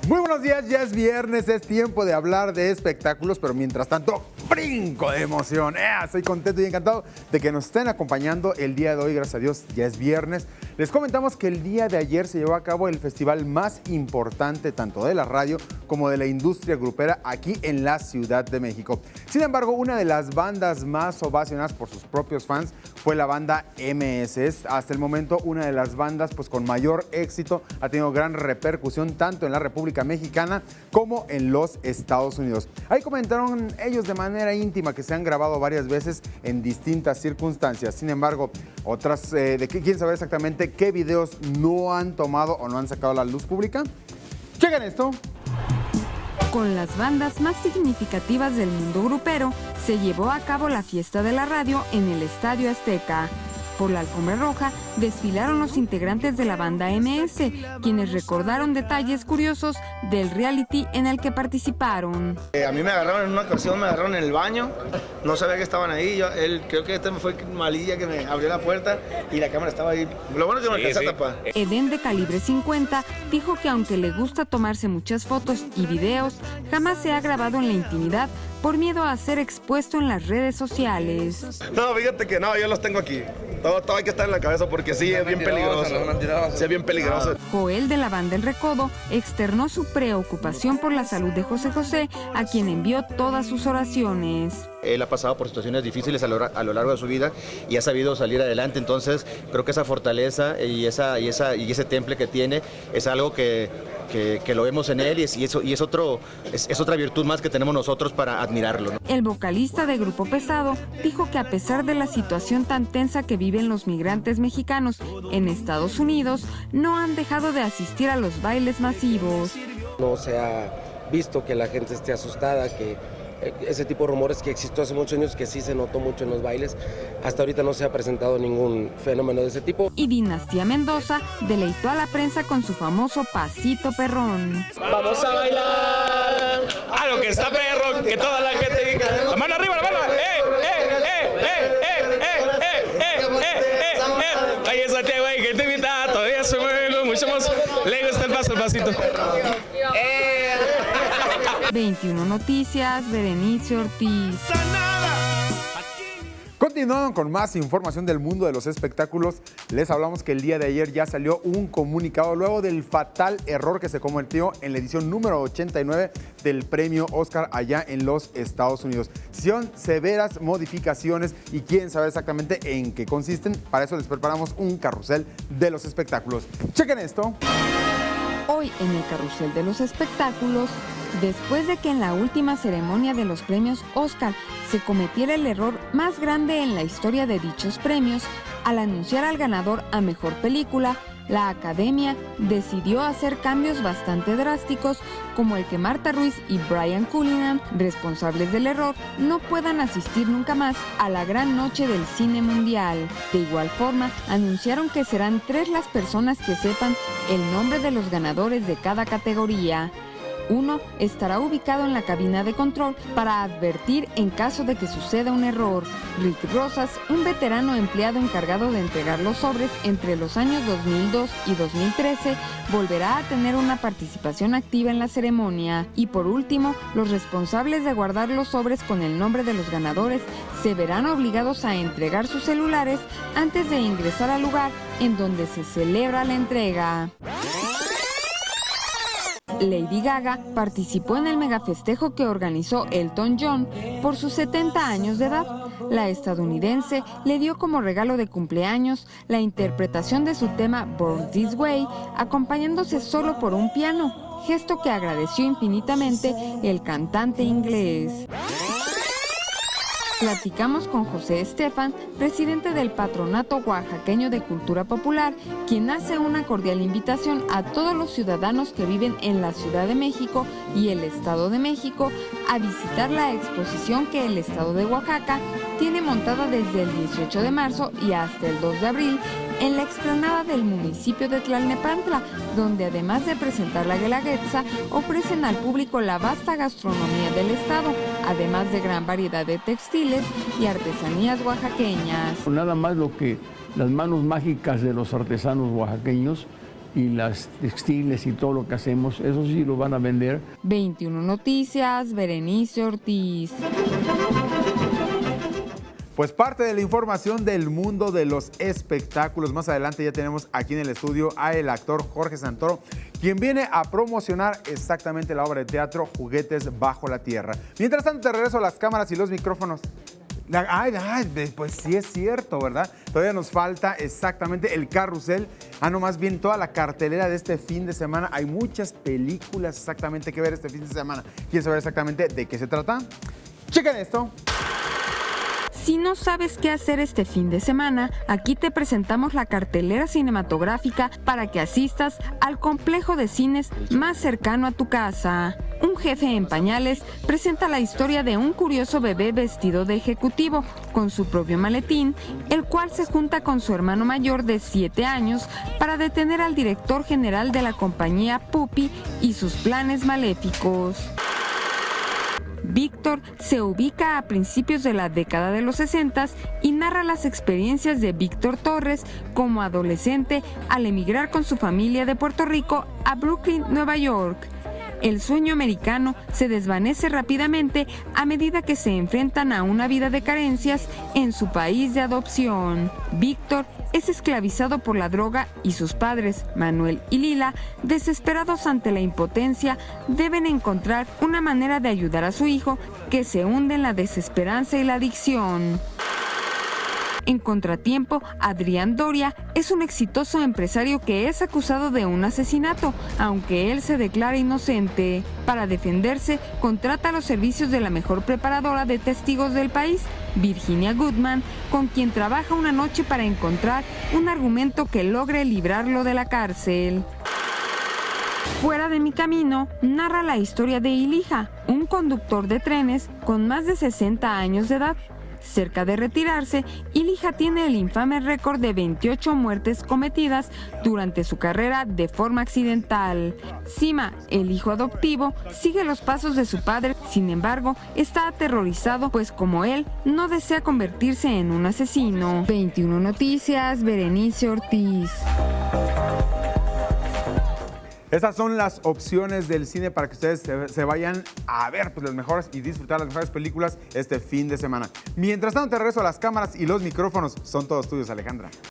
Muy buenos días, ya es viernes, es tiempo de hablar de espectáculos, pero mientras tanto, brinco de emoción. Estoy contento y encantado de que nos estén acompañando el día de hoy, gracias a Dios, ya es viernes. Les comentamos que el día de ayer se llevó a cabo el festival más importante tanto de la radio como de la industria grupera aquí en la Ciudad de México. Sin embargo, una de las bandas más ovacionadas por sus propios fans fue la banda MS. Es hasta el momento una de las bandas con mayor éxito, ha tenido gran repercusión tanto en la República Mexicana como en los Estados Unidos. Ahí comentaron ellos de manera íntima que se han grabado varias veces en distintas circunstancias. Sin embargo, otras quieren saber exactamente qué videos no han tomado o no han sacado a la luz pública. Chequen esto. Con las bandas más significativas del mundo grupero, se llevó a cabo la fiesta de la radio en el Estadio Azteca. Por la alfombra roja desfilaron los integrantes de la banda MS, quienes recordaron detalles curiosos del reality en el que participaron. A mí me agarraron en una ocasión, me agarraron en el baño, no sabía que estaban ahí, creo que me fue Malilla que me abrió la puerta y la cámara estaba ahí. Lo bueno es que me alcancé a tapar. Eden de Calibre 50 dijo que aunque le gusta tomarse muchas fotos y videos, jamás se ha grabado en la intimidad por miedo a ser expuesto en las redes sociales. No, fíjate que no, yo los tengo aquí. Todo hay que estar en la cabeza porque sí, es bien peligroso. Sí, es bien peligroso. Joel de la banda El Recodo externó su preocupación por la salud de José José, a quien envió todas sus oraciones. Él ha pasado por situaciones difíciles a lo largo de su vida y ha sabido salir adelante, entonces creo que esa fortaleza y ese temple que tiene es algo que lo vemos en él y es otra virtud más que tenemos nosotros para admirarlo, ¿no? El vocalista de Grupo Pesado dijo que a pesar de la situación tan tensa que viven los migrantes mexicanos en Estados Unidos, no han dejado de asistir a los bailes masivos. No se ha visto que la gente esté asustada, que ese tipo de rumores que existió hace muchos años, que sí se notó mucho en los bailes, hasta ahorita no se ha presentado ningún fenómeno de ese tipo. Y Dinastía Mendoza deleitó a la prensa con su famoso pasito perrón. Vamos a bailar a lo que está perro, que toda la gente diga, la mano arriba, la mano, ahí es Santiago, ahí que te invita, todavía se mueve mucho más, le gusta el pasito. 21 Noticias, Berenice Ortiz. Continuando con más información del mundo de los espectáculos, les hablamos que el día de ayer ya salió un comunicado luego del fatal error que se cometió en la edición número 89 del premio Oscar allá en los Estados Unidos. Hicieron severas modificaciones y quieren saber exactamente en qué consisten. Para eso les preparamos un carrusel de los espectáculos. Chequen esto. Hoy en el carrusel de los espectáculos, después de que en la última ceremonia de los premios Oscar se cometiera el error más grande en la historia de dichos premios, al anunciar al ganador a Mejor Película, la Academia decidió hacer cambios bastante drásticos, como el que Marta Ruiz y Brian Cullinan, responsables del error, no puedan asistir nunca más a la gran noche del cine mundial. De igual forma, anunciaron que serán 3 las personas que sepan el nombre de los ganadores de cada categoría. Uno estará ubicado en la cabina de control para advertir en caso de que suceda un error. Rick Rosas, un veterano empleado encargado de entregar los sobres entre los años 2002 y 2013, volverá a tener una participación activa en la ceremonia. Y por último, los responsables de guardar los sobres con el nombre de los ganadores se verán obligados a entregar sus celulares antes de ingresar al lugar en donde se celebra la entrega. Lady Gaga participó en el megafestejo que organizó Elton John por sus 70 años de edad. La estadounidense le dio como regalo de cumpleaños la interpretación de su tema Born This Way, acompañándose solo por un piano, gesto que agradeció infinitamente el cantante inglés. Platicamos con José Estefan, presidente del Patronato Oaxaqueño de Cultura Popular, quien hace una cordial invitación a todos los ciudadanos que viven en la Ciudad de México y el Estado de México a visitar la exposición que el Estado de Oaxaca tiene montada desde el 18 de marzo y hasta el 2 de abril en la explanada del municipio de Tlalnepantla, donde además de presentar la Guelaguetza, ofrecen al público la vasta gastronomía del estado, además de gran variedad de textiles y artesanías oaxaqueñas. Nada más lo que las manos mágicas de los artesanos oaxaqueños y las textiles y todo lo que hacemos, eso sí lo van a vender. 21 Noticias, Berenice Ortiz. Pues parte de la información del mundo de los espectáculos. Más adelante ya tenemos aquí en el estudio al actor Jorge Santoro, quien viene a promocionar exactamente la obra de teatro Juguetes bajo la tierra. Mientras tanto, te regreso a las cámaras y los micrófonos. Pues sí es cierto, ¿verdad? Todavía nos falta exactamente el carrusel. No, más bien toda la cartelera de este fin de semana. Hay muchas películas exactamente que ver este fin de semana. ¿Quieres saber exactamente de qué se trata? Chequen esto. Si no sabes qué hacer este fin de semana, aquí te presentamos la cartelera cinematográfica para que asistas al complejo de cines más cercano a tu casa. Un jefe en pañales presenta la historia de un curioso bebé vestido de ejecutivo, con su propio maletín, el cual se junta con su hermano mayor de 7 años para detener al director general de la compañía Puppy y sus planes maléficos. Víctor se ubica a principios de la década de los 60 y narra las experiencias de Víctor Torres como adolescente al emigrar con su familia de Puerto Rico a Brooklyn, Nueva York. El sueño americano se desvanece rápidamente a medida que se enfrentan a una vida de carencias en su país de adopción. Víctor es esclavizado por la droga y sus padres, Manuel y Lila, desesperados ante la impotencia, deben encontrar una manera de ayudar a su hijo que se hunde en la desesperanza y la adicción. En contratiempo, Adrián Doria es un exitoso empresario que es acusado de un asesinato, aunque él se declara inocente. Para defenderse, contrata los servicios de la mejor preparadora de testigos del país, Virginia Goodman, con quien trabaja una noche para encontrar un argumento que logre librarlo de la cárcel. Fuera de mi camino, narra la historia de Ilija, un conductor de trenes con más de 60 años de edad. Cerca de retirarse, Ilija tiene el infame récord de 28 muertes cometidas durante su carrera de forma accidental. Sima, el hijo adoptivo, sigue los pasos de su padre, sin embargo, está aterrorizado, pues como él, no desea convertirse en un asesino. 21 Noticias, Berenice Ortiz. Estas son las opciones del cine para que ustedes se vayan a ver pues, las mejores y disfrutar las mejores películas este fin de semana. Mientras tanto, te regreso a las cámaras y los micrófonos. Son todos tuyos, Alejandra.